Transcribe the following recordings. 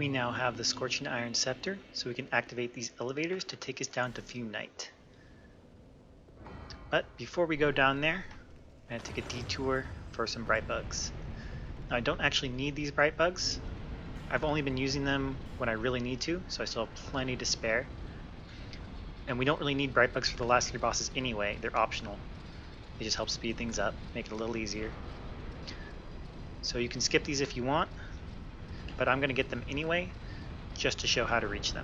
We now have the Scorching Iron Scepter, so we can activate these elevators to take us down to Fume Night. But before we go down there, I'm going to take a detour for some bright bugs. Now I don't actually need these bright bugs. I've only been using them when I really need to, so I still have plenty to spare. And we don't really need bright bugs for the last 3 bosses anyway, they're optional. They just help speed things up, make it a little easier. So you can skip these if you want, but I'm going to get them anyway, just to show how to reach them.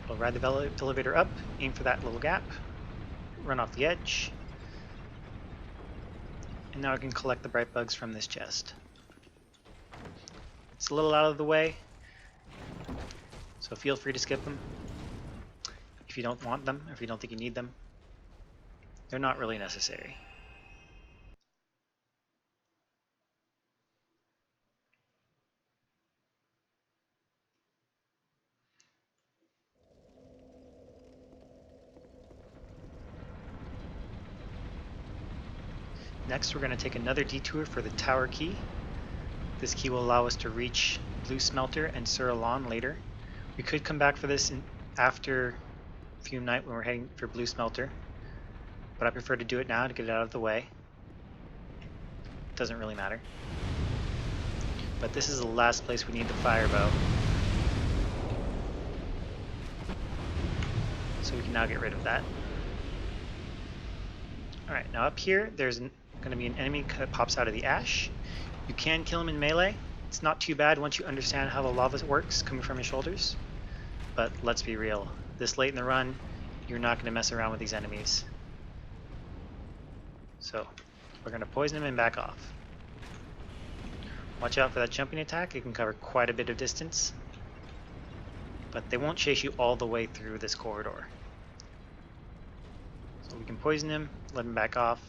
I'll ride the elevator up, aim for that little gap, run off the edge, and now I can collect the bright bugs from this chest. It's a little out of the way, so feel free to skip them if you don't want them, or if you don't think you need them. They're not really necessary. Next, we're going to take another detour for the tower key. This key will allow us to reach Blue Smelter and Forlorn later. We could come back for this after Fume Night when we're heading for Blue Smelter, but I prefer to do it now to get it out of the way. Doesn't really matter. But this is the last place we need the fire bow. So we can now get rid of that. Alright, now up here there's going to be an enemy that pops out of the ash. You can kill him in melee. It's not too bad once you understand how the lava works coming from his shoulders. But let's be real, this late in the run, you're not going to mess around with these enemies. So we're going to poison him and back off. Watch out for that jumping attack, it can cover quite a bit of distance. But they won't chase you all the way through this corridor. So we can poison him, let him back off.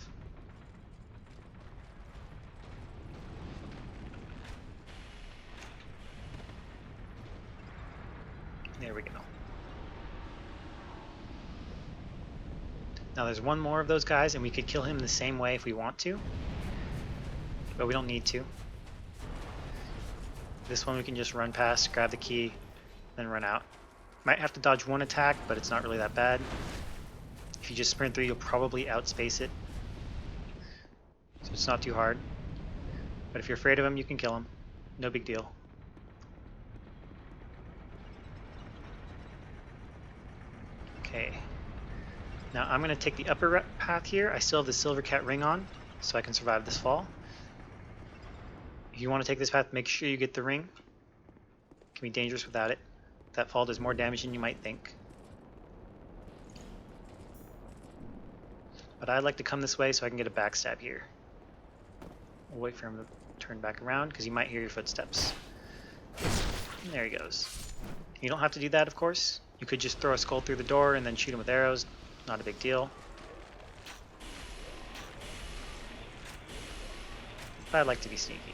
There we go. Now there's one more of those guys and we could kill him the same way if we want to, but we don't need to. This one we can just run past, grab the key, then run out. Might have to dodge one attack, but it's not really that bad. If you just sprint through, you'll probably outspace it. So it's not too hard. But if you're afraid of him, you can kill him. No big deal. Okay. Now I'm going to take the upper path here. I still have the Silver Cat ring on, so I can survive this fall. If you want to take this path, make sure you get the ring. It can be dangerous without it. That fall does more damage than you might think. But I'd like to come this way so I can get a backstab here. We'll wait for him to turn back around because you might hear your footsteps. And there he goes. You don't have to do that, of course. You could just throw a skull through the door and then shoot him with arrows. Not a big deal. But I'd like to be sneaky.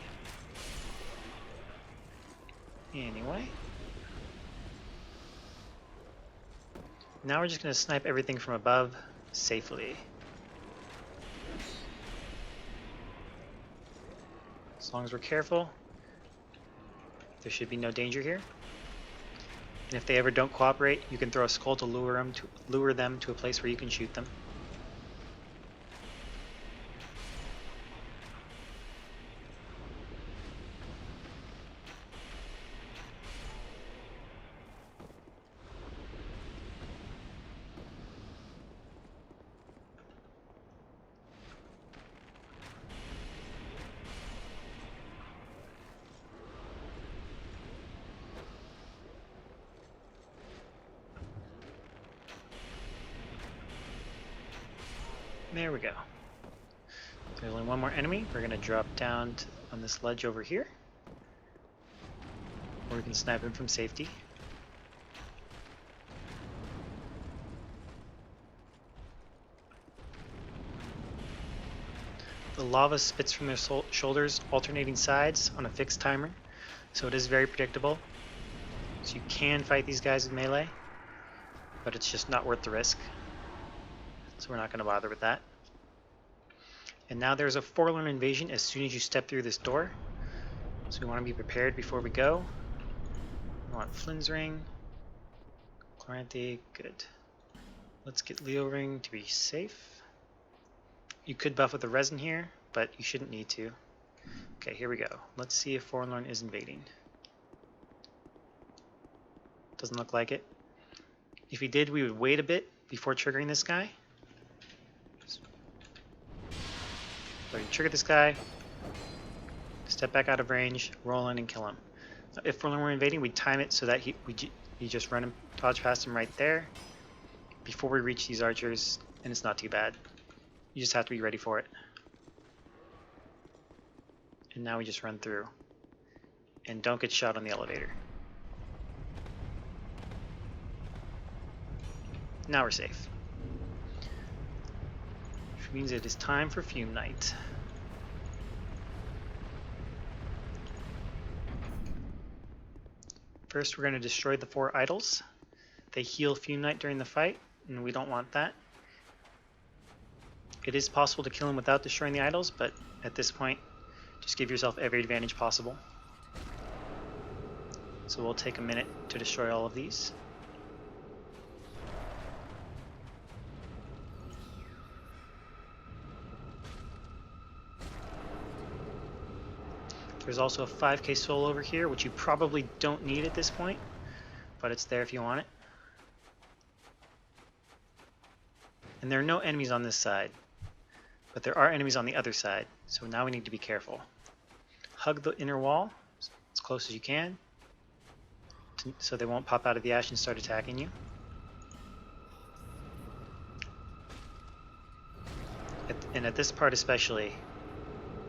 Anyway. Now we're just going to snipe everything from above safely. As long as we're careful, there should be no danger here. And if they ever don't cooperate, you can throw a skull to lure them to a place where you can shoot them. There we go. There's only one more enemy. We're going to drop down on this ledge over here, where we can snipe him from safety. The lava spits from their shoulders, alternating sides on a fixed timer, so it is very predictable. So you can fight these guys with melee, but it's just not worth the risk. So we're not going to bother with that. And now there's a Forlorn invasion as soon as you step through this door. So we want to be prepared before we go. We want Flynn's Ring. Chloranthe, good. Let's get Leo Ring to be safe. You could buff with the resin here, but you shouldn't need to. Okay, here we go. Let's see if Forlorn is invading. Doesn't look like it. If he did, we would wait a bit before triggering this guy. So you trigger this guy, step back out of range, roll in and kill him. If Forlorn were invading, we'd time it so that we just run him, dodge past him right there before we reach these archers, and it's not too bad. You just have to be ready for it. And now we just run through. And don't get shot on the elevator. Now we're safe. Which means it is time for Fume Night. First, we're going to destroy the 4 idols. They heal Fume Night during the fight, and we don't want that. It is possible to kill him without destroying the idols, but at this point, just give yourself every advantage possible. So we'll take a minute to destroy all of these. There's also a 5k soul over here, which you probably don't need at this point, but it's there if you want it. And there are no enemies on this side, but there are enemies on the other side, so now we need to be careful. Hug the inner wall as close as you can, so they won't pop out of the ash and start attacking you. And at this part especially,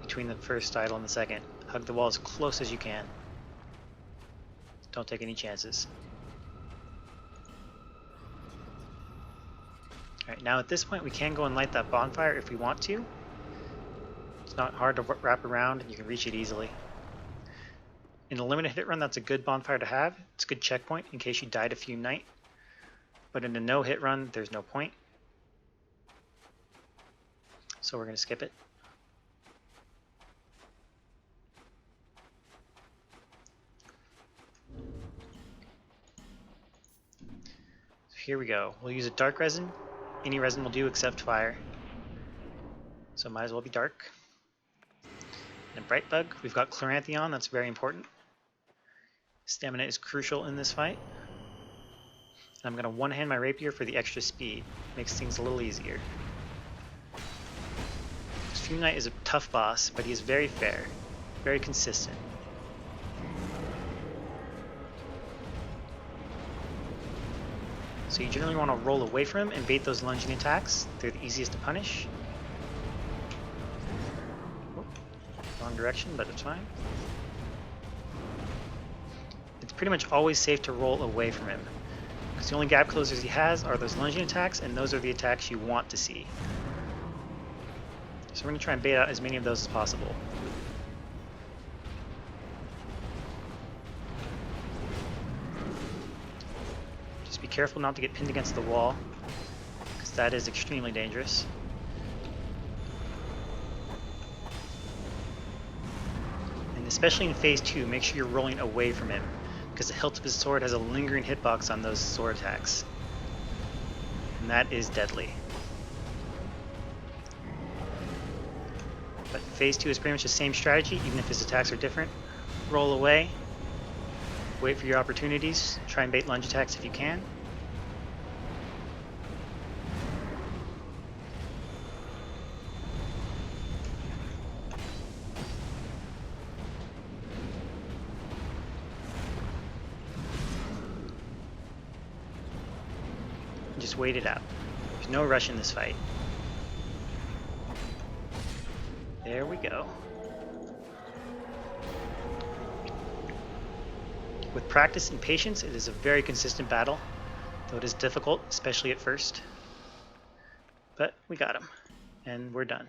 between the first idol and the second, hug the wall as close as you can. Don't take any chances. Alright, now at this point we can go and light that bonfire if we want to. It's not hard to wrap around and you can reach it easily. In a limited hit run, that's a good bonfire to have. It's a good checkpoint in case you die to Fume Night. But in a no hit run, there's no point. So we're going to skip it. So here we go. We'll use a dark resin. Any resin will do except fire. So might as well be dark. And bright bug. We've got Chloranthe on, that's very important. Stamina is crucial in this fight. And I'm going to one-hand my rapier for the extra speed. Makes things a little easier. Fume Knight is a tough boss, but he is very fair, very consistent. So you generally want to roll away from him and bait those lunging attacks. They're the easiest to punish. Oh, wrong direction, but it's fine. It's pretty much always safe to roll away from him, because the only gap closers he has are those lunging attacks, and those are the attacks you want to see. So we're going to try and bait out as many of those as possible. Just be careful not to get pinned against the wall, because that is extremely dangerous. And especially in phase 2, make sure you're rolling away from him, because the hilt of his sword has a lingering hitbox on those sword attacks. And that is deadly. But phase 2 is pretty much the same strategy, even if his attacks are different. Roll away, wait for your opportunities, try and bait lunge attacks if you can. And just wait it out. There's no rush in this fight. There we go. With practice and patience, it is a very consistent battle, though it is difficult, especially at first. But we got him, and we're done.